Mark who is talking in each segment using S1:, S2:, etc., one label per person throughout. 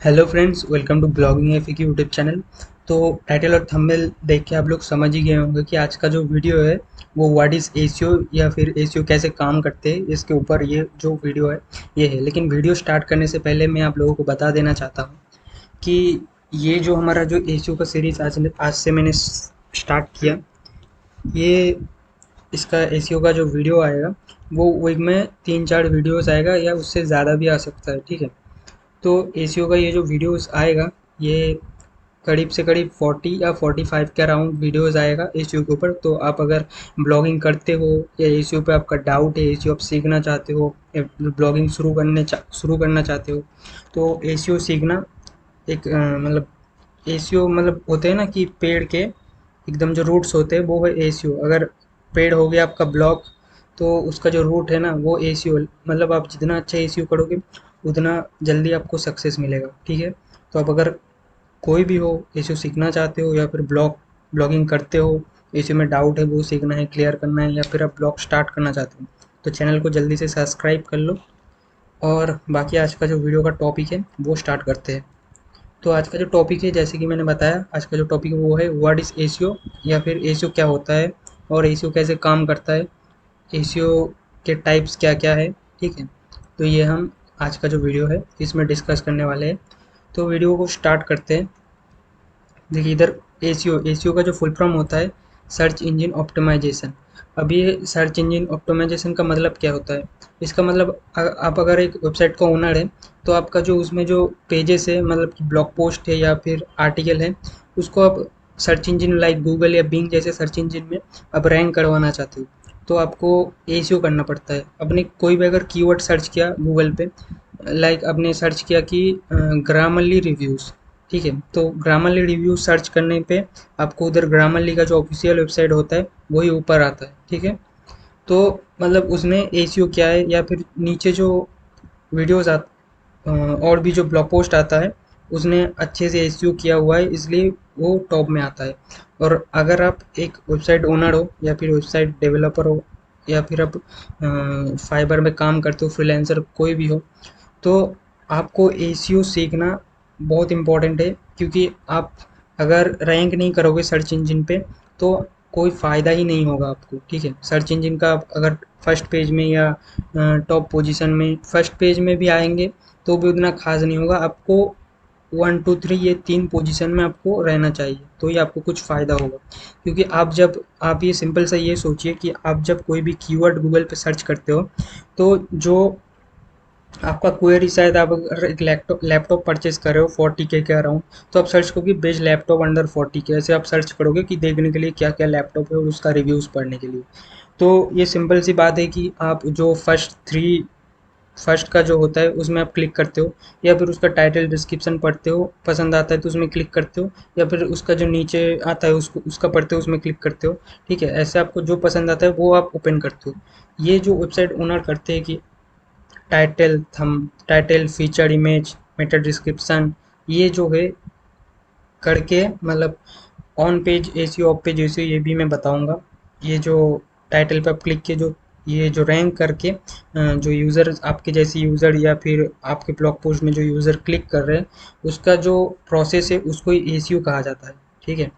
S1: Hello friends, welcome to blogging F की YouTube channel. तो title और थंबनेल देख के आप लोग समझ ही गए होंगे कि आज का जो वीडियो है वो व्हाट इज़ एसीओ या फिर एसीओ कैसे काम करते हैं, इसके ऊपर ये जो वीडियो है ये है। लेकिन वीडियो स्टार्ट करने से पहले मैं आप लोगों को बता देना चाहता हूँ कि ये जो हमारा जो एसीओ का सीरीज़ आज से मैंने स्टार्ट किया, ये इसका एसीओ का जो वीडियो आएगा वो वीक में 3-4 वीडियोस आएगा या उससे ज़्यादा भी आ सकता है, ठीक है। तो एसीओ का ये जो वीडियोस आएगा ये करीब से करीब 40 या 45 के अराउंड वीडियोस आएगा एसीओ के ऊपर। तो आप अगर ब्लॉगिंग करते हो या एसीओ पे आपका डाउट है, एसीओ आप सीखना चाहते हो या ब्लॉगिंग शुरू करना चाहते हो, तो एसीओ सीखना एक मतलब एसीओ मतलब होते हैं ना कि पेड़ के एकदम जो रूट्स होते हैं वो है एसीओ। अगर पेड़ हो गया आपका ब्लॉक, तो उसका जो रूट है ना वो एसीओ, मतलब आप जितना अच्छा एसीओ करोगे उतना जल्दी आपको सक्सेस मिलेगा, ठीक है। तो आप अगर कोई भी हो, एसीओ सीखना चाहते हो या फिर ब्लॉगिंग करते हो, एसीओ में डाउट है वो सीखना है, क्लियर करना है, या फिर आप ब्लॉग स्टार्ट करना चाहते हो, तो चैनल को जल्दी से सब्सक्राइब कर लो। और बाकी आज का जो वीडियो का टॉपिक है वो स्टार्ट करते हैं। तो आज का जो टॉपिक है, जैसे कि मैंने बताया, आज का जो टॉपिक है वो है व्हाट इज़ एसीओ या फिर एसीओ क्या होता है और एसीओ कैसे काम करता है, एसीओ के टाइप्स क्या क्या है, ठीक है। तो ये हम आज का जो वीडियो है इसमें डिस्कस करने वाले हैं। तो वीडियो को स्टार्ट करते हैं। देखिए इधर एसीओ का जो फुल फॉर्म होता है सर्च इंजन ऑप्टिमाइजेशन। अब ये सर्च इंजन ऑप्टिमाइजेशन का मतलब क्या होता है? इसका मतलब आप अगर एक वेबसाइट का ओनर है, तो आपका जो उसमें जो पेजेस है, मतलब कि ब्लॉग पोस्ट है या फिर आर्टिकल है, उसको आप सर्च इंजन लाइक गूगल या बिंग जैसे सर्च इंजन में आप रैंक करवाना चाहते हो, तो आपको एसीओ करना पड़ता है। आपने कोई भी अगर कीवर्ड सर्च किया गूगल पे, लाइक आपने सर्च किया कि ग्रामरली रिव्यूज़, ठीक है, तो ग्रामरली रिव्यू सर्च करने पे आपको उधर ग्रामरली का जो ऑफिशियल वेबसाइट होता है वही ऊपर आता है, ठीक है। तो मतलब उसमें एसीओ क्या है, या फिर नीचे जो वीडियोस और भी जो ब्लॉग पोस्ट आता है उसने अच्छे से एसईओ किया हुआ है, इसलिए वो टॉप में आता है। और अगर आप एक वेबसाइट ओनर हो या फिर वेबसाइट डेवलपर हो या फिर आप फाइबर में काम करते हो, फ्रीलांसर कोई भी हो, तो आपको एसीओ सीखना बहुत इम्पोर्टेंट है। क्योंकि आप अगर रैंक नहीं करोगे सर्च इंजन पे, तो कोई फ़ायदा ही नहीं होगा आपको, ठीक है। सर्च इंजन का आप अगर फर्स्ट पेज में या टॉप पोजीशन में, फर्स्ट पेज में भी आएंगे तो भी उतना खास नहीं होगा आपको। 1 2 3 ये 3 पोजीशन में आपको रहना चाहिए, तो ही आपको कुछ फ़ायदा होगा। क्योंकि आप ये सिंपल सा ये सोचिए कि आप जब कोई भी कीवर्ड गूगल पे सर्च करते हो, तो जो आपका क्वेरी, शायद आप अगर एक लैपटॉप परचेज कर रहे हो 40K के अराउंड, तो आप सर्च करोगे बेस्ट लैपटॉप अंडर 40K, ऐसे आप सर्च करोगे कि देखने के लिए क्या क्या लैपटॉप है और उसका रिव्यूज़ पढ़ने के लिए। तो ये सिंपल सी बात है कि आप जो फर्स्ट का जो होता है उसमें आप क्लिक करते हो, या फिर उसका टाइटल डिस्क्रिप्शन पढ़ते हो, पसंद आता है तो उसमें क्लिक करते हो, या फिर उसका जो नीचे आता है उसका पढ़ते हो, उसमें क्लिक करते हो, ठीक है। ऐसे आपको जो पसंद आता है वो आप ओपन करते हो। ये जो वेबसाइट ओनर करते हैं कि title, feature image, Meta description, ये जो है करके, मतलब on page ACO, of page ACO, ये भी मैं बताऊंगा। ये जो टाइटल पे आप क्लिक किए, जो ये जो रैंक करके जो यूज़र, आपके जैसे यूज़र या फिर आपके ब्लॉग पोस्ट में जो यूज़र क्लिक कर रहे हैं, उसका जो प्रोसेस है उसको एसीओ कहा जाता है, ठीक है।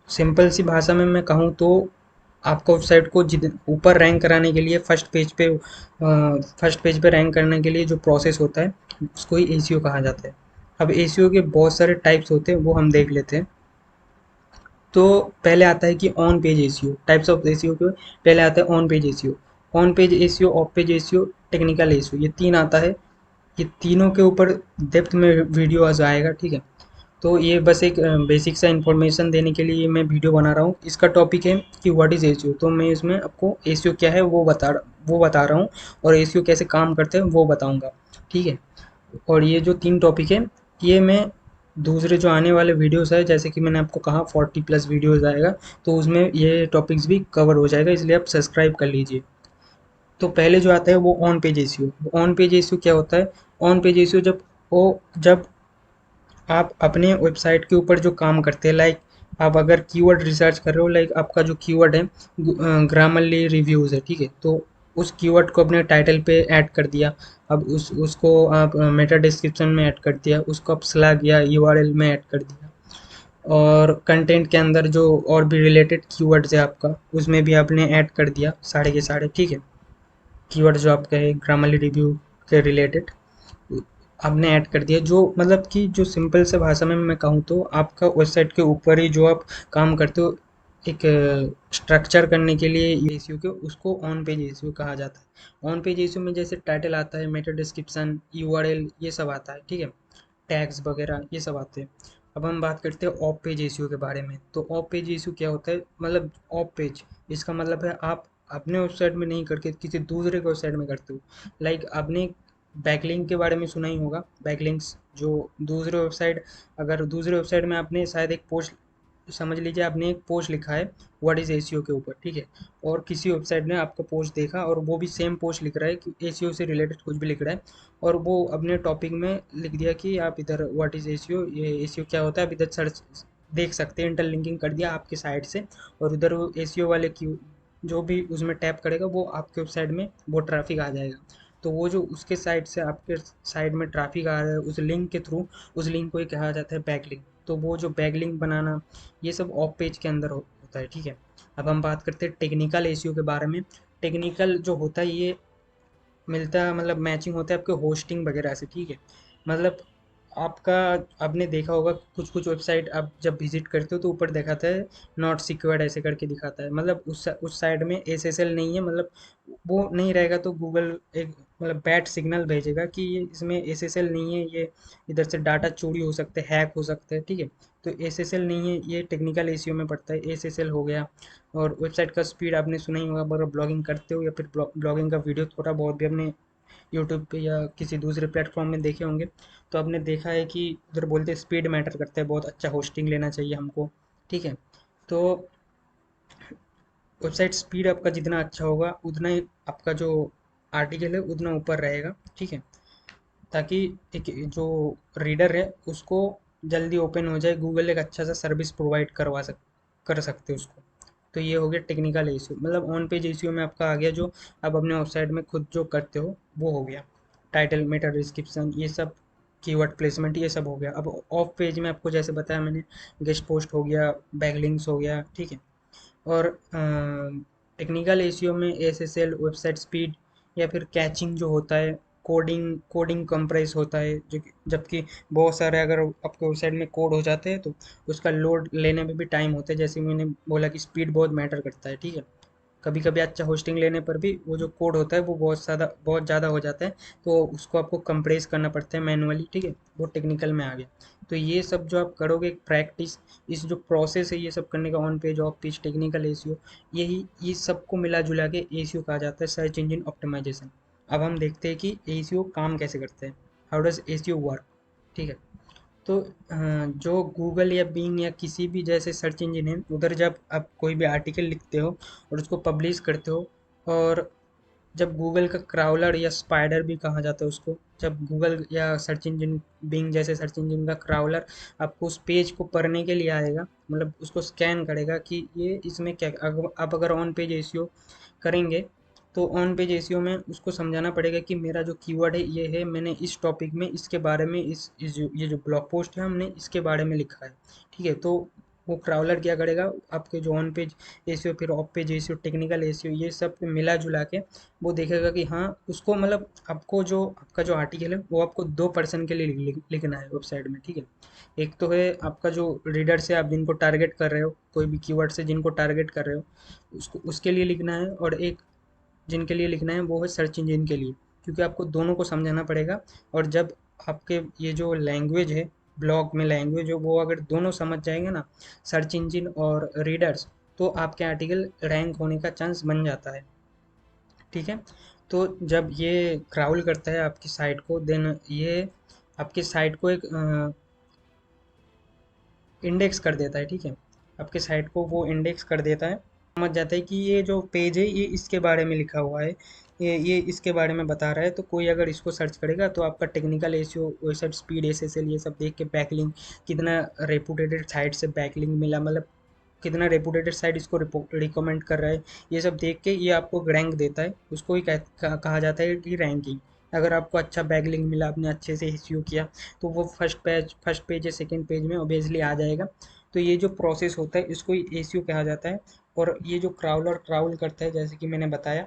S1: सिंपल सी भाषा में मैं कहूँ तो आपको वेबसाइट को जित ऊपर रैंक कराने के लिए, फर्स्ट पेज पे रैंक करने के लिए जो प्रोसेस होता है उसको ही एसीओ कहा जाता है। अब एसीओ के बहुत सारे टाइप्स होते हैं, वो हम देख लेते हैं। तो पहले आता है कि on page ACO, types of ACO के पहले आता है on page ACO. On page ACO, of page ACO, technical ACO, ये 3 आता है। ये तीनों के ऊपर डेप्थ में वीडियो आज आएगा, ठीक है। तो ये बस एक बेसिक सा इन्फॉर्मेशन देने के लिए मैं वीडियो बना रहा हूँ। इसका टॉपिक है कि व्हाट इज़ एसीओ, तो मैं इसमें आपको एसीओ क्या है वो बता रहा हूँ, और एसीओ कैसे काम करते हैं वो बताऊँगा, ठीक है। और ये जो 3 टॉपिक है, ये मैं दूसरे जो आने वाले वीडियोस है, जैसे कि मैंने आपको कहा 40+ वीडियोस आएगा, तो उसमें ये टॉपिक्स भी कवर हो जाएगा, इसलिए आप सब्सक्राइब कर लीजिए। तो पहले जो आता है वो on page ACO. On page ACO क्या होता है? ऑन पेज एसीओ जब आप अपने वेबसाइट के ऊपर जो काम करते हैं, लाइक आप अगर कीवर्ड रिसर्च कर रहे हो, लाइक आपका जो कीवर्ड है ग्रामरली रिव्यूज़ है, ठीक है। तो उस कीवर्ड को अपने टाइटल पे ऐड कर दिया। अब उसको आप मेटा डिस्क्रिप्शन में ऐड कर दिया, उसको आप स्लैग या यूआरएल में ऐड कर दिया, और कंटेंट के अंदर जो और भी रिलेटेड कीवर्ड्स है आपका, उसमें भी आपने ऐड कर दिया सारे के सारे, ठीक है। कीवर्ड जो आपका है ग्रामरली रिव्यू के रिलेटेड आपने ऐड कर दिया। जो मतलब कि जो सिंपल से भाषा में मैं कहूँ तो आपका वेबसाइट के ऊपर ही जो आप काम करते हो एक स्ट्रक्चर करने के लिए एसईओ के, उसको ऑन पेज एसईओ कहा जाता है। ऑन पेज एसईओ में जैसे टाइटल आता है, मेटा डिस्क्रिप्शन, यूआरएल, ये सब आता है, ठीक है, टैग्स वगैरह ये सब आते हैं। अब हम बात करते हैं ऑफ पेज एसईओ के बारे में। तो ऑफ पेज एसईओ क्या होता है, मतलब ऑफ पेज, इसका मतलब है आप अपने वेबसाइट में नहीं करके किसी दूसरे के वेबसाइट में करते हो। लाइक आपने बैकलिंक के बारे में सुना ही होगा। बैकलिंक्स जो दूसरे वेबसाइट, अगर दूसरे वेबसाइट में आपने शायद एक पोस्ट, समझ लीजिए आपने एक पोस्ट लिखा है व्हाट इज़ एसीओ के ऊपर, ठीक है, और किसी वेबसाइट ने आपका पोस्ट देखा और वो भी सेम पोस्ट लिख रहा है कि एसीओ से रिलेटेड कुछ भी लिख रहा है, और वो अपने टॉपिक में लिख दिया कि आप इधर व्हाट इज़ एसीओ, ये एसीओ क्या होता है, आप इधर सर्च देख सकते हैं, इंटरलिंकिंग कर दिया आपके साइट से, और उधर वो एसीओ वाले की जो भी उसमें टैप करेगा वो आपके वेबसाइट में वो ट्रैफिक आ जाएगा। तो वो जो उसके साइट से आपके साइट में ट्रैफिक आ रहा है उस लिंक के थ्रू, उस लिंक को ही कहा जाता है बैकलिंक। तो वो जो बैकलिंक बनाना, ये सब ऑफ पेज के अंदर होता है, ठीक है। अब हम बात करते हैं टेक्निकल एसईओ के बारे में। टेक्निकल जो होता है ये मिलता है, मतलब मैचिंग होता है आपके होस्टिंग वगैरह से, ठीक है। मतलब आपका, आपने देखा होगा कुछ कुछ वेबसाइट आप जब विजिट करते हो तो ऊपर दिखाता है नॉट सिक्योर्ड ऐसे करके दिखाता है, मतलब उस साइड में एसएसएल नहीं है, मतलब वो नहीं रहेगा तो गूगल एक मतलब बैड सिग्नल भेजेगा कि ये इसमें एसएसएल नहीं है, ये इधर से डाटा चोरी हो सकते हैं, हैक हो सकते हैं, ठीक है। तो एसएसएल नहीं है, ये टेक्निकल एसईओ में पड़ता है, एसएसएल हो गया। और वेबसाइट का स्पीड आपने सुना ही होगा, अगर ब्लॉगिंग करते हो या फिर ब्लॉगिंग का वीडियो थोड़ा बहुत भी आपने यूट्यूब पे या किसी दूसरे प्लेटफॉर्म में देखे होंगे, तो आपने देखा है कि उधर बोलते हैं स्पीड मैटर करता है, बहुत अच्छा होस्टिंग लेना चाहिए हमको, ठीक है। तो वेबसाइट स्पीड आपका जितना अच्छा होगा उतना ही आपका जो आर्टिकल है उतना ऊपर रहेगा, ठीक है, ताकि एक जो रीडर है उसको जल्दी ओपन हो जाए, गूगल एक अच्छा सा सर्विस प्रोवाइड कर सकते हैं उसको। तो ये हो गया टेक्निकल इश्यू, मतलब ऑन पेज इश्यू में आपका आ गया जो आप अपने वेबसाइट में खुद जो करते हो वो हो गया, टाइटल, मेटा डिस्क्रिप्शन, ये सब, कीवर्ड प्लेसमेंट, ये सब हो गया। अब ऑफ पेज में आपको जैसे बताया मैंने, गेस्ट पोस्ट हो गया, बैकलिंक्स हो गया, ठीक है। और टेक्निकल एसईओ में एसएसएल, वेबसाइट स्पीड, या फिर कैचिंग जो होता है, कोडिंग कोडिंग कंप्रेस होता है, जो जबकि बहुत सारे अगर आपके वेबसाइट में कोड हो जाते हैं तो उसका लोड लेने में भी टाइम होता है, जैसे मैंने बोला कि स्पीड बहुत मैटर करता है, ठीक है। कभी कभी अच्छा होस्टिंग लेने पर भी वो जो कोड होता है वो बहुत ज़्यादा हो जाता है, तो उसको आपको कंप्रेस करना पड़ता है मैनुअली, ठीक है, वो टेक्निकल में आ गया। तो ये सब जो आप करोगे प्रैक्टिस, इस जो प्रोसेस है ये सब करने का, on page, of page, technical ACO, यही ये सबको मिला जुला के एसीओ कहा जाता है, सर्च इंजन ऑप्टिमाइजेशन। अब हम देखते हैं कि एसीओ काम कैसे करते हैं, हाउ डज एसीओ वर्क, ठीक है। तो जो गूगल या बिंग या किसी भी जैसे सर्च इंजन है, उधर जब आप कोई भी आर्टिकल लिखते हो और उसको पब्लिश करते हो, और जब गूगल का क्राउलर या स्पाइडर भी कहा जाता है उसको, जब गूगल या सर्च इंजन, बिंग जैसे सर्च इंजन का क्राउलर आपको उस पेज को पढ़ने के लिए आएगा, मतलब उसको स्कैन करेगा कि ये इसमें क्या, आप अगर ऑन पेज एसईओ करेंगे तो ऑन पेज एसईओ में उसको समझाना पड़ेगा कि मेरा जो कीवर्ड है ये है, मैंने इस टॉपिक में इसके बारे में ये जो ब्लॉग पोस्ट है हमने इसके बारे में लिखा है, ठीक है। तो वो क्राउलर क्या करेगा, आपके जो ऑन पेज एसईओ, फिर of page SEO, technical SEO, ये सब मिला जुला के वो देखेगा कि हाँ उसको, मतलब आपको जो आपका जो आर्टिकल है वो आपको दो पर्सन के लिए लिखना है वेबसाइट में, ठीक है। एक तो है आपका जो रीडर से आप जिनको टारगेट कर रहे हो, कोई भी कीवर्ड से जिनको टारगेट कर रहे हो उसको, उसके लिए लिखना है, और एक जिनके लिए लिखना है वो है सर्च इंजन के लिए, क्योंकि आपको दोनों को समझाना पड़ेगा। और जब आपके ये जो लैंग्वेज है, ब्लॉग में लैंग्वेज है, वो अगर दोनों समझ जाएंगे ना, सर्च इंजन और रीडर्स, तो आपके आर्टिकल रैंक होने का चांस बन जाता है, ठीक है। तो जब ये क्राउल करता है आपकी साइट को, देन ये आपकी साइट को एक इंडेक्स कर देता है, ठीक है। आपके साइट को वो इंडेक्स कर देता है, समझ जाता है कि ये जो पेज है ये इसके बारे में लिखा हुआ है, ये इसके बारे में बता रहा है, तो कोई अगर इसको सर्च करेगा तो आपका technical SEO, website speed, SSL, ये सब देख के बैकलिंक, कितना रेपुटेटेड साइट से बैकलिंक मिला, मतलब कितना रेपुटेटेड साइट इसको रिकमेंड कर रहा है, ये सब देख के ये आपको रैंक देता है। उसको ही कहा जाता है कि रैंकिंग। अगर आपको अच्छा बैकलिंक मिला, आपने अच्छे से एसईओ किया, तो वो फर्स्ट पेज या सेकंड पेज में ऑब्वियसली आ जाएगा। तो ये जो प्रोसेस होता है इसको ही एसईओ कहा जाता है। और ये जो क्राउलर क्राउल करता है, जैसे कि मैंने बताया,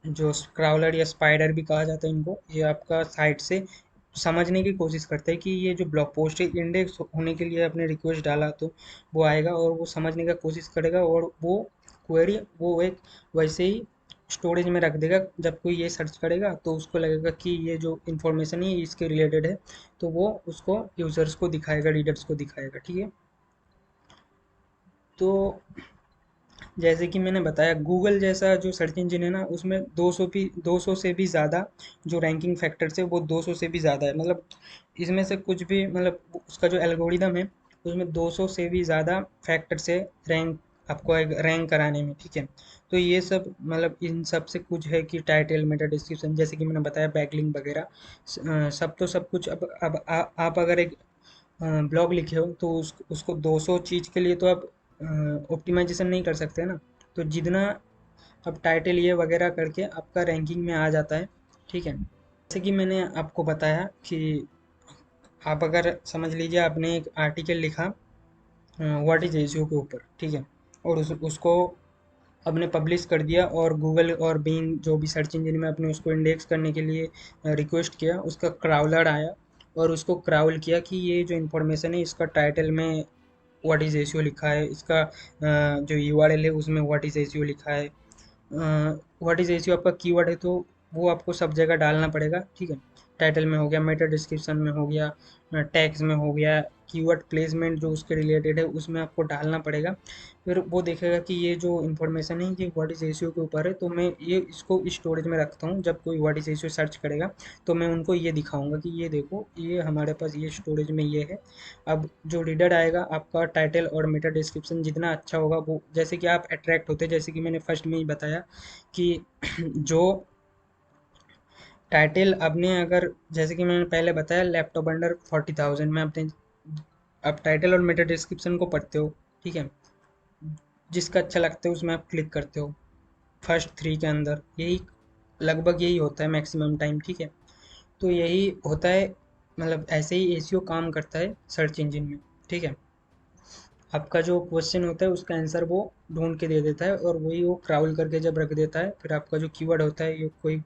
S1: जो क्राउलर या स्पाइडर भी कहा जाता है इनको, ये आपका साइट से समझने की कोशिश करते हैं कि ये जो ब्लॉग पोस्ट है इंडेक्स होने के लिए आपने रिक्वेस्ट डाला, तो वो आएगा और वो समझने का कोशिश करेगा, और वो क्वेरी वो एक वैसे ही स्टोरेज में रख देगा। जब कोई ये सर्च करेगा तो उसको लगेगा कि ये जो इन्फॉर्मेशन है इसके रिलेटेड है, तो वो उसको यूज़र्स को दिखाएगा, रीडर्स को दिखाएगा। ठीक है। तो जैसे कि मैंने बताया, गूगल जैसा जो सर्च इंजन है ना, उसमें 200 से भी ज़्यादा जो रैंकिंग फैक्टर्स है वो 200 से भी ज़्यादा है। मतलब इसमें से कुछ भी, मतलब उसका जो एल्गोरिदम है उसमें 200 से भी ज़्यादा फैक्टर्स है रैंक, आपको एक रैंक कराने में। ठीक है। तो ये सब, मतलब इन सब से कुछ है कि टाइटल, मेटा डिस्क्रिप्शन, जैसे कि मैंने बताया बैकलिंक वगैरह, सब तो सब कुछ। अब आप अगर एक ब्लॉग लिखे हो तो उसको 200 चीज़ के लिए तो आप ऑप्टिमाइजेशन नहीं कर सकते ना। तो जितना अब टाइटल ये वगैरह करके आपका रैंकिंग में आ जाता है। ठीक है। जैसे कि मैंने आपको बताया कि आप अगर समझ लीजिए आपने एक आर्टिकल लिखा व्हाट इज एसईओ के ऊपर। ठीक है। और उसको आपने पब्लिश कर दिया, और गूगल और बिंग जो भी सर्च इंजन में आपने उसको इंडेक्स करने के लिए रिक्वेस्ट किया, उसका क्राउलर आया और उसको क्राउल किया कि ये जो इन्फॉर्मेशन है इसका टाइटल में व्हाट इज़ एसईओ लिखा है, इसका जो यूआरएल है उसमें व्हाट इज़ एसईओ लिखा है। व्हाट इज़ एसईओ आपका कीवर्ड है, तो वो आपको सब जगह डालना पड़ेगा। ठीक है। टाइटल में हो गया, मेटा डिस्क्रिप्शन में हो गया, टैग्स में हो गया, कीवर्ड प्लेसमेंट जो उसके रिलेटेड है उसमें आपको डालना पड़ेगा। फिर वो देखेगा कि ये जो इन्फॉर्मेशन है ये व्हाट इज़ एसईओ के ऊपर है, तो मैं ये इसको स्टोरेज में रखता हूँ। जब कोई व्हाट इज़ एसईओ सर्च करेगा तो मैं उनको ये दिखाऊंगा कि ये देखो, ये हमारे पास ये स्टोरेज में ये है। अब जो रीडर आएगा, आपका टाइटल और मेटा डिस्क्रिप्शन जितना अच्छा होगा, वो जैसे कि आप अट्रैक्ट होते हैं, जैसे कि मैंने फर्स्ट में ही बताया कि जो टाइटल आपने अगर, जैसे कि मैंने पहले बताया, लैपटॉप अंडर 40,000 में आपने, आप टाइटल और मेटा डिस्क्रिप्शन को पढ़ते हो। ठीक है। जिसका अच्छा लगता है उसमें आप क्लिक करते हो फर्स्ट 3 के अंदर। यही लगभग यही होता है मैक्सिमम टाइम। ठीक है। तो यही होता है, मतलब ऐसे ही एसईओ काम करता है सर्च इंजन में। ठीक है। आपका जो क्वेश्चन होता है उसका आंसर वो ढूंढ के दे देता है, और वही वो क्राउल करके जब रख देता है, फिर आपका जो कीवर्ड होता है, ये कोई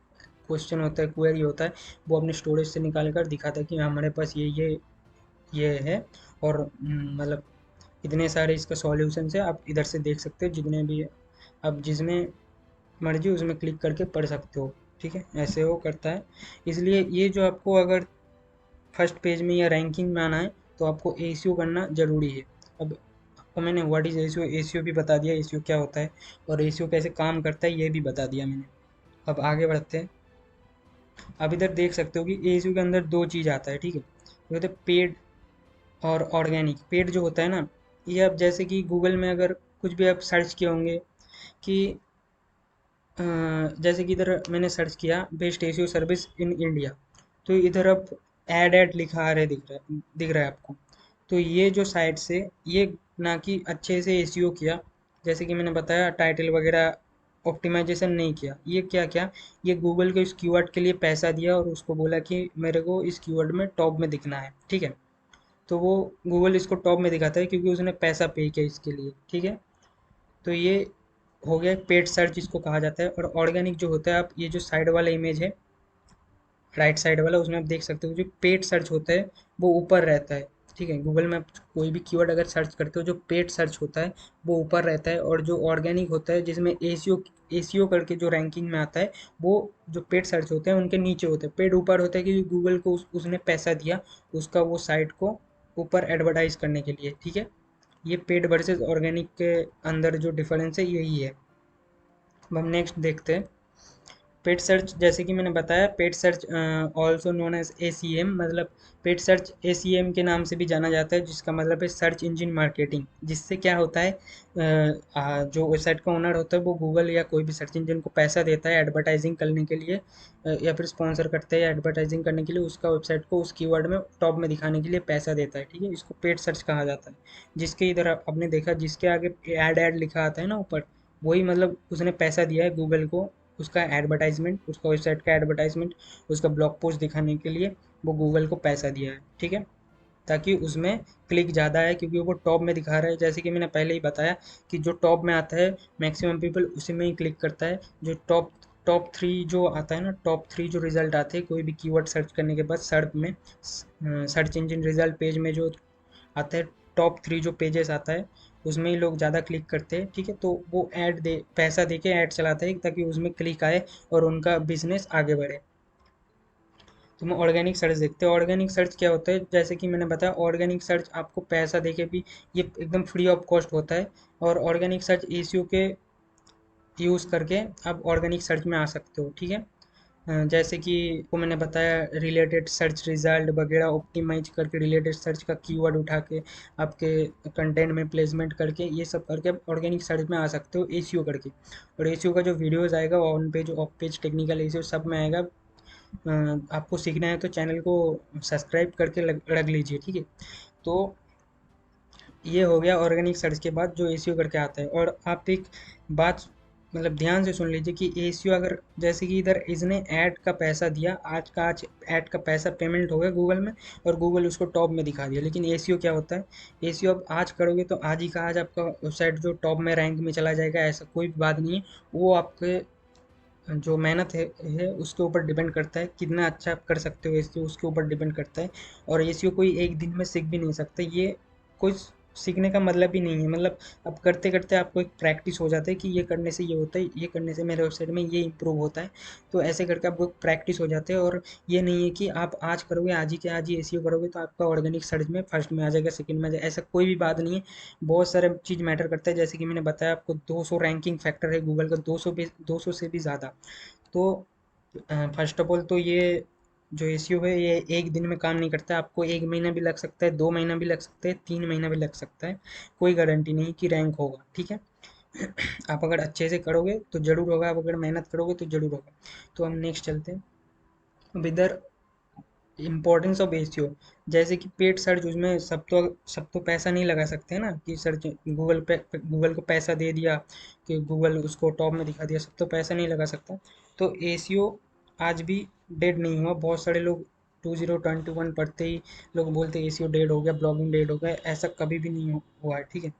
S1: क्वेश्चन होता है, क्वेरी होता है, वो अपने स्टोरेज से निकाल कर दिखाता है कि हमारे पास ये है। और मतलब इतने सारे इसका सॉल्यूशन है, आप इधर से देख सकते हो जितने भी है। आप जिसमें मर्जी उसमें क्लिक करके पढ़ सकते हो। ठीक है। ऐसे वो करता है। इसलिए ये जो आपको अगर फर्स्ट पेज में या रैंकिंग में आना है तो आपको एसीओ करना ज़रूरी है। अब आपको मैंने व्हाट इज़ एसीओ, एसीओ भी बता दिया, एसीओ क्या होता है और एसीओ कैसे काम करता है ये भी बता दिया मैंने। अब आगे बढ़ते हैं। आप इधर देख सकते हो कि एसीओ के अंदर दो चीज़ आता है। ठीक है। ये होता है पेड और ऑर्गेनिक। पेड जो होता है ना, ये आप जैसे कि गूगल में अगर कुछ भी आप सर्च किए होंगे कि जैसे कि इधर मैंने सर्च किया best ACO service in India, तो इधर अब ऐड लिखा आ रहा है, दिख रहा है आपको। तो ये जो साइट से ये ना कि अच्छे से एसीओ किया, जैसे कि मैंने बताया टाइटल वगैरह ऑप्टिमाइजेशन नहीं किया, ये क्या क्या, ये गूगल को इस कीवर्ड के लिए पैसा दिया और उसको बोला कि मेरे को इस कीवर्ड में टॉप में दिखना है। ठीक है। तो वो गूगल इसको टॉप में दिखाता है क्योंकि उसने पैसा पे किया इसके लिए। ठीक है। तो ये हो गया पेड सर्च इसको कहा जाता है। और ऑर्गेनिक जो होता है, आप ये जो साइड वाला इमेज है, राइट साइड वाला, उसमें आप देख सकते हो जो पेड सर्च होता है वो ऊपर रहता है। ठीक है। गूगल में आप कोई भी कीवर्ड अगर सर्च करते हो, जो पेड सर्च होता है वो ऊपर रहता है, और जो ऑर्गेनिक होता है जिसमें एसीओ करके जो रैंकिंग में आता है, वो जो पेड सर्च होते हैं उनके नीचे होते हैं। पेड ऊपर होता है क्योंकि गूगल को उसने पैसा दिया उसका वो साइट को ऊपर एडवर्टाइज करने के लिए। ठीक है। ये पेड वर्सेस ऑर्गेनिक के अंदर जो डिफरेंस है यही है। अब हम नेक्स्ट देखते हैं। पेड सर्च जैसे कि मैंने बताया, paid search also known as ACM, मतलब पेड सर्च ACM के नाम से भी जाना जाता है, जिसका मतलब है सर्च इंजन मार्केटिंग। जिससे क्या होता है, जो वेबसाइट का ओनर होता है वो गूगल या कोई भी सर्च इंजन को पैसा देता है एडवर्टाइजिंग करने के लिए, या फिर स्पॉन्सर करता है एडवर्टाइजिंग करने के लिए, उसका वेबसाइट को उस कीवर्ड में टॉप में दिखाने के लिए पैसा देता है, ठीक है। इसको पेड सर्च कहा जाता है। जिसके इधर आपने देखा, जिसके आगे ऐड लिखा आता है ना ऊपर, वही मतलब उसने पैसा दिया है गूगल को, उसका एडवर्टाइजमेंट, उसका वेबसाइट का एडवर्टाइजमेंट, उसका ब्लॉग पोस्ट दिखाने के लिए वो गूगल को पैसा दिया है, ठीक है। ताकि उसमें क्लिक ज़्यादा है, क्योंकि वो टॉप में दिखा रहा है। जैसे कि मैंने पहले ही बताया कि जो टॉप में आता है मैक्सिमम पीपल उसी में ही क्लिक करता है। जो टॉप टॉप थ्री जो आता है ना, टॉप थ्री जो रिजल्ट आते हैं कोई भी कीवर्ड सर्च करने के बाद, सर्च में सर्च इंजन रिजल्ट पेज में जो आता है, टॉप थ्री जो पेजेस आता है उसमें ही लोग ज़्यादा क्लिक करते हैं, ठीक है। तो वो ऐड दे पैसा दे के ऐड चलाते हैं ताकि उसमें क्लिक आए और उनका बिजनेस आगे बढ़े। तो हम ऑर्गेनिक सर्च देखते हैं। ऑर्गेनिक सर्च क्या होता है, जैसे कि मैंने बताया, ऑर्गेनिक सर्च आपको पैसा देके भी, ये एकदम फ्री ऑफ कॉस्ट होता है। और ऑर्गेनिक सर्च एसईओ के यूज़ करके आप ऑर्गेनिक सर्च में आ सकते हो, ठीक है। जैसे कि को मैंने बताया, रिलेटेड सर्च रिजल्ट वगैरह ऑप्टिमाइज करके, रिलेटेड सर्च का कीवर्ड उठा के आपके कंटेंट में प्लेसमेंट करके, ये सब करके आप ऑर्गेनिक सर्च में आ सकते हो एसईओ करके। और एसईओ का जो वीडियोस आएगा on page, of page, technical SEO सब में आएगा। आपको सीखना है तो चैनल को सब्सक्राइब करके रख लीजिए, ठीक है। तो ये हो गया ऑर्गेनिक सर्च के बाद जो एसईओ करके आता है। और आप एक बात मतलब ध्यान से सुन लीजिए कि एसईओ अगर, जैसे कि इधर इसने ऐड का पैसा दिया, आज ऐड का पैसा पेमेंट हो गया गूगल में, और गूगल उसको टॉप में दिखा दिया। लेकिन एसईओ क्या होता है, एसईओ अब आज करोगे तो आज ही का आज आपका वेबसाइट जो टॉप में रैंक में चला जाएगा, ऐसा कोई बात नहीं है। वो आपके जो मेहनत है उसके ऊपर डिपेंड करता है, कितना अच्छा आप कर सकते हो एसईओ उसके ऊपर डिपेंड करता है। और एसईओ कोई एक दिन में सीख भी नहीं सकते, ये कोई सीखने का मतलब ही नहीं है। मतलब अब करते करते आपको एक प्रैक्टिस हो जाता है कि ये करने से ये होता है, ये करने से मेरे वेबसाइट में ये इंप्रूव होता है। तो ऐसे करके आपको प्रैक्टिस हो जाते हैं। और ये नहीं है कि आप आज करोगे, आज ही के आज ही एसईओ करोगे तो आपका ऑर्गेनिक सर्च में फर्स्ट में आ जाएगा, सेकंड में आ जाएगा, ऐसा कोई भी बात नहीं है। बहुत सारे चीज़ मैटर करता है। जैसे कि मैंने बताया आपको, 200 रैंकिंग फैक्टर है गूगल का, 200 से भी ज़्यादा। तो फर्स्ट ऑफ ऑल तो ये जो एसईओ है ये एक दिन में काम नहीं करता है। आपको 1 महीना भी लग सकता है, 2 महीना भी लग सकता है, 3 महीना भी लग सकता है। कोई गारंटी नहीं कि रैंक होगा, ठीक है। आप अगर अच्छे से करोगे तो ज़रूर होगा, आप अगर मेहनत करोगे तो ज़रूर होगा। तो हम नेक्स्ट चलते हैं। अब इधर इम्पोर्टेंस ऑफ एसईओ, जैसे कि पेड सर्च, उसमें सब तो पैसा नहीं लगा सकते हैं ना, कि सर्च गूगल को पैसा दे दिया कि गूगल उसको टॉप में दिखा दिया, सब तो पैसा नहीं लगा सकता। तो एसईओ आज भी डेड नहीं हुआ। बहुत सारे लोग 2021 पढ़ते ही लोग बोलते हैं एसईओ डेड हो गया, ब्लॉगिंग डेड हो गया, ऐसा कभी भी नहीं हुआ है, ठीक है।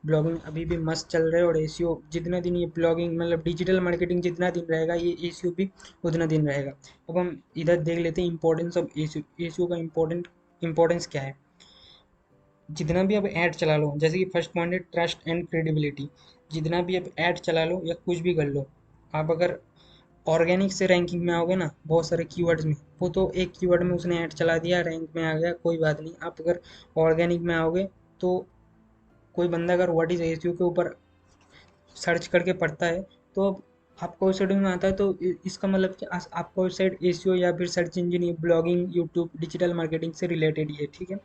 S1: ब्लॉगिंग अभी भी मस्त चल रहा है। और एसईओ जितना दिन ये ब्लॉगिंग मतलब डिजिटल मार्केटिंग जितना दिन रहेगा, ये एसईओ भी उतना दिन रहेगा। अब हम इधर देख लेते हैं इंपॉर्टेंस ऑफ एसईओ। एसईओ का इम्पोर्टेंस क्या है। जितना भी आप ऐड चला लो, जैसे कि फर्स्ट पॉइंट है ट्रस्ट एंड क्रेडिबिलिटी। जितना भी आप ऐड चला लो या कुछ भी कर लो, आप अगर ऑर्गेनिक से रैंकिंग में आओगे ना, बहुत सारे कीवर्ड्स में, वो तो एक कीवर्ड में उसने ऐड चला दिया, रैंक में आ गया, कोई बात नहीं। आप अगर ऑर्गेनिक में आओगे तो कोई बंदा अगर व्हाट इज एसईओ के ऊपर सर्च करके पढ़ता है, तो अब आपको वेबसाइट में आता है, तो इसका मतलब कि आपका वेबसाइट एसईओ या फिर search engine, blogging, YouTube, digital marketing से रिलेटेड ही है, ठीक है।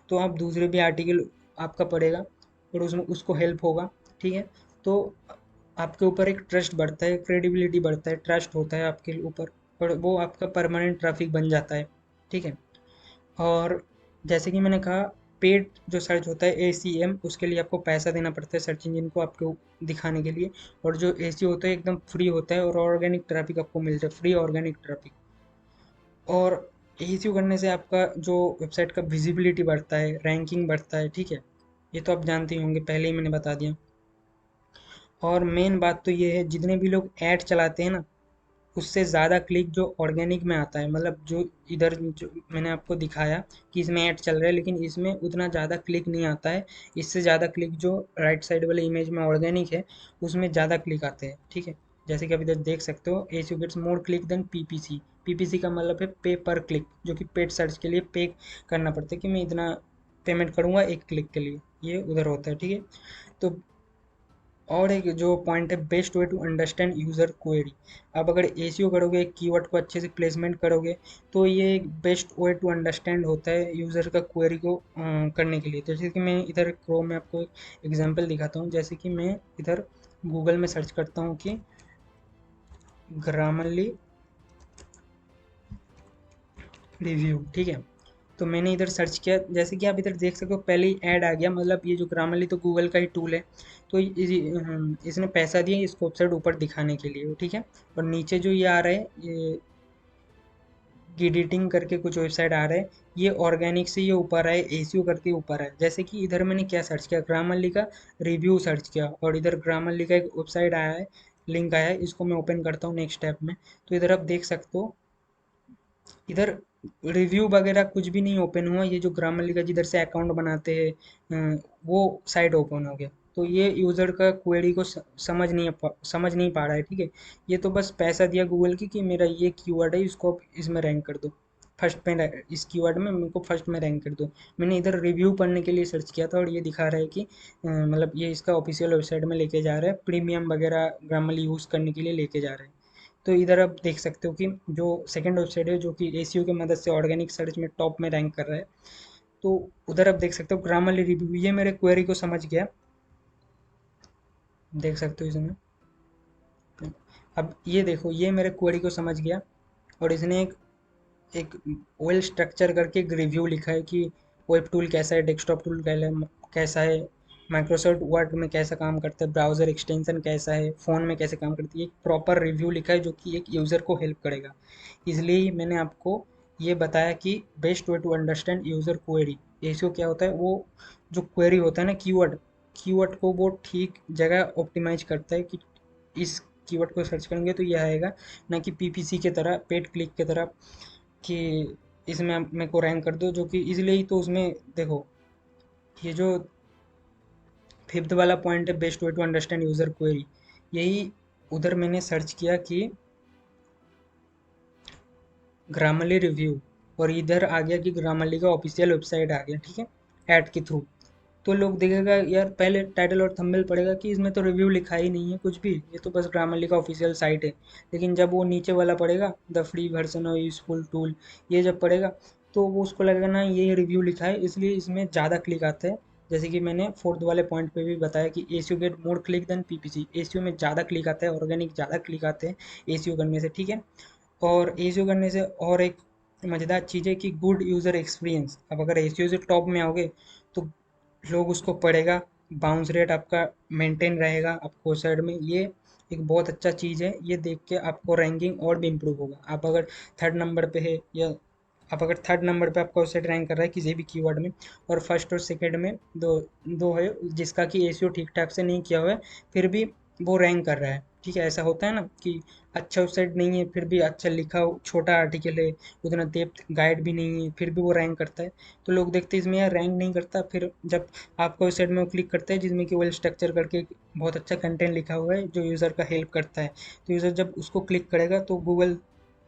S1: तो आप दूसरे भी आर्टिकल आपका पढ़ेगा और उसमें उसको हेल्प होगा, ठीक है। तो आपके ऊपर एक ट्रस्ट बढ़ता है, क्रेडिबिलिटी बढ़ता है, ट्रस्ट होता है आपके ऊपर, और वो आपका परमानेंट ट्रैफिक बन जाता है, ठीक है। और जैसे कि मैंने कहा, पेड जो सर्च होता है ACM, उसके लिए आपको पैसा देना पड़ता है सर्च इंजन को आपको दिखाने के लिए। और जो एसईओ होता है एकदम फ्री होता है, और ऑर्गेनिक ट्रैफिक आपको मिलता है, फ्री ऑर्गेनिक ट्रैफिक। और एसईओ करने से आपका जो वेबसाइट का विजिबिलिटी बढ़ता है, रैंकिंग बढ़ता है, ठीक है। ये तो आप जानते ही होंगे, पहले ही मैंने बता दिया। और मेन बात तो ये है, जितने भी लोग ऐड चलाते हैं ना, उससे ज़्यादा क्लिक जो ऑर्गेनिक में आता है, मतलब जो इधर जो मैंने आपको दिखाया कि इसमें ऐड चल रहा है, लेकिन इसमें उतना ज़्यादा क्लिक नहीं आता है। इससे ज़्यादा क्लिक जो राइट साइड वाले इमेज में ऑर्गेनिक है, उसमें ज़्यादा क्लिक आते हैं, ठीक है। जैसे कि आप इधर देख सकते हो, SEO gets more click than PPC. PPC का मतलब है पे पर क्लिक, जो कि पेड सर्च के लिए पे करना पड़ता है, कि मैं इतना पेमेंट करूँगा एक क्लिक के लिए, ये उधर होता है, ठीक है। तो और एक जो पॉइंट है, best way to understand user query. आप अगर एसीओ करोगे, कीवर्ड को अच्छे से प्लेसमेंट करोगे, तो ये एक बेस्ट वे टू अंडरस्टैंड होता है यूज़र का क्वेरी को करने के लिए। तो जैसे कि मैं इधर क्रोम में आपको एक एग्जांपल दिखाता हूँ। जैसे कि मैं इधर गूगल में सर्च करता हूँ कि ग्रामरली रिव्यू, ठीक है। तो मैंने इधर सर्च किया, जैसे कि आप इधर देख सकते हो पहले ही ऐड आ गया। मतलब ये जो ग्रामरली तो गूगल का ही टूल है, तो इसने पैसा दिया इसको वेबसाइट ऊपर दिखाने के लिए, ठीक है। और नीचे जो ये आ रहा है, ये गिडिटिंग करके कुछ वेबसाइट आ रहा है, ये ऑर्गेनिक से ये ऊपर है, एसीओ करके ऊपर है। जैसे कि इधर मैंने क्या सर्च किया, ग्रामरली का रिव्यू सर्च किया, और इधर ग्रामरली का एक वेबसाइट आया है, लिंक आया है। इसको मैं ओपन करता हूँ नेक्स्ट टैब में। तो इधर आप देख सकते हो, इधर रिव्यू वगैरह कुछ भी नहीं ओपन हुआ। ये जो ग्रामरली का जिधर से अकाउंट बनाते हैं, वो साइट ओपन हो गया। तो ये यूज़र का क्वेरी को समझ नहीं पा रहा है, ठीक है। ये तो बस पैसा दिया गूगल की कि मेरा ये कीवर्ड है, इसको आप इसमें रैंक कर दो, फर्स्ट में इस कीवर्ड में मेरे को फर्स्ट में रैंक कर दो। मैंने इधर रिव्यू पढ़ने के लिए सर्च किया था, और ये दिखा रहा है कि मतलब ये इसका ऑफिशियल वेबसाइट में लेके जा रहा है, प्रीमियम वगैरह ग्रामरली यूज़ करने के लिए लेके जा रहा है। तो इधर आप देख सकते हो कि जो सेकंड वेबसाइट है, जो कि एसीओ की मदद से ऑर्गेनिक सर्च में टॉप में रैंक कर रहा है, तो उधर आप देख सकते हो ग्रामरली रिव्यू, ये मेरे क्वेरी को समझ गया, देख सकते हो इसमें। अब ये देखो, ये मेरे क्वेरी को समझ गया, और इसने एक एक वेल स्ट्रक्चर करके एक रिव्यू लिखा है कि वेब टूल कैसा है, डेस्कटॉप टूल कैसा है, माइक्रोसॉफ्ट वर्ड में कैसा काम करता है, ब्राउज़र एक्सटेंशन कैसा है, फ़ोन में कैसे काम करती है। एक प्रॉपर रिव्यू लिखा है जो कि एक यूज़र को हेल्प करेगा। इसलिए ही मैंने आपको ये बताया कि best way to understand user query. SEO क्या होता है, वो जो क्वेरी होता है ना, कीवर्ड कीवर्ड को वो ठीक जगह ऑप्टिमाइज करता है कि इस कीवर्ड को सर्च करेंगे तो ये आएगा, ना कि पीपीसी के तरह, पेड क्लिक के तरह, कि इसमें मेरे को रैंक कर दो। जो कि इसलिए ही तो उसमें देखो, ये जो फिफ्थ वाला पॉइंट है, best way to understand user query, यही उधर मैंने सर्च किया कि ग्रामरली रिव्यू, और इधर आ गया कि ग्रामरली का ऑफिशियल वेबसाइट आ गया, ठीक है, ऐड के थ्रू। तो लोग देखेगा यार, पहले टाइटल और थंबनेल पड़ेगा कि इसमें तो रिव्यू लिखा ही नहीं है कुछ भी, ये तो बस ग्रामरली का ऑफिशियल साइट है। लेकिन जब वो नीचे वाला पड़ेगा, the free version of useful tool, ये जब पड़ेगा, तो वो उसको लगेगा ना ये रिव्यू लिखा है, इसलिए इसमें ज़्यादा क्लिक आते हैं। जैसे कि मैंने फोर्थ वाले पॉइंट पे भी बताया कि ACO get more click than PPC, ACO में ज़्यादा क्लिक आता है, ऑर्गेनिक ज़्यादा क्लिक आते हैं एसीओ करने से, ठीक है। और एसीओ करने से और एक मज़ेदार चीज़ है कि गुड यूज़र एक्सपीरियंस। अब अगर एसीओ से टॉप में आओगे, तो लोग उसको पढ़ेगा, बाउंस रेट आपका मेंटेन रहेगा आपको साइड में। ये एक बहुत अच्छा चीज़ है, ये देख के आपको रैंकिंग और भी इम्प्रूव होगा। आप अगर थर्ड नंबर पे है, या आप अगर थर्ड नंबर पे आपका वेबसाइट रैंक कर रहा है किसी भी कीवर्ड में, और फर्स्ट और सेकंड में दो दो है जिसका कि एसीओ ठीक ठाक से नहीं किया हुआ है, फिर भी वो रैंक कर रहा है, ठीक है। ऐसा होता है ना कि अच्छा वेबसाइट नहीं है, फिर भी अच्छा लिखा छोटा आर्टिकल है, उतना डेप्थ गाइड भी नहीं है, फिर भी वो रैंक करता है। तो लोग देखते हैं इसमें यार रैंक नहीं करता, फिर जब आपको वेबसाइट में वो क्लिक करते हैं जिसमें कि वेल स्ट्रक्चर करके एक बहुत अच्छा कंटेंट लिखा हुआ है जो यूज़र का हेल्प करता है, तो यूज़र जब उसको क्लिक करेगा, तो गूगल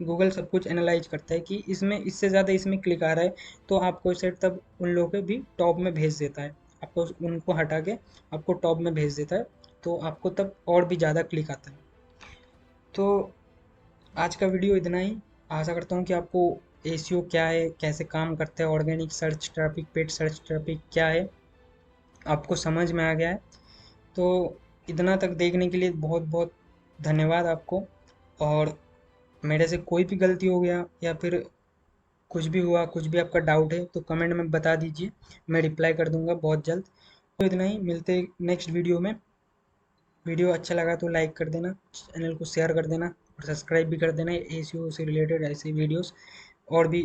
S1: गूगल सब कुछ एनालाइज करता है कि इसमें इससे ज़्यादा इसमें क्लिक आ रहा है, तो आपको वेबसाइट तब उन लोगों के भी टॉप में भेज देता है, आपको उनको हटा के आपको टॉप में भेज देता है, तो आपको तब और भी ज़्यादा क्लिक आता है। तो आज का वीडियो इतना ही। आशा करता हूँ कि आपको एसीओ क्या है, कैसे काम करता है, organic search traffic, paid search traffic क्या है, आपको समझ में आ गया है। तो इतना तक देखने के लिए बहुत बहुत धन्यवाद आपको। और मेरे से कोई भी गलती हो गया, या फिर कुछ भी हुआ, कुछ भी आपका डाउट है, तो कमेंट में बता दीजिए, मैं रिप्लाई कर दूंगा बहुत जल्द। तो इतना ही, मिलते नेक्स्ट वीडियो में। वीडियो अच्छा लगा तो लाइक कर देना, चैनल को शेयर कर देना, और सब्सक्राइब भी कर देना एसीओ से रिलेटेड ऐसे वीडियोस और भी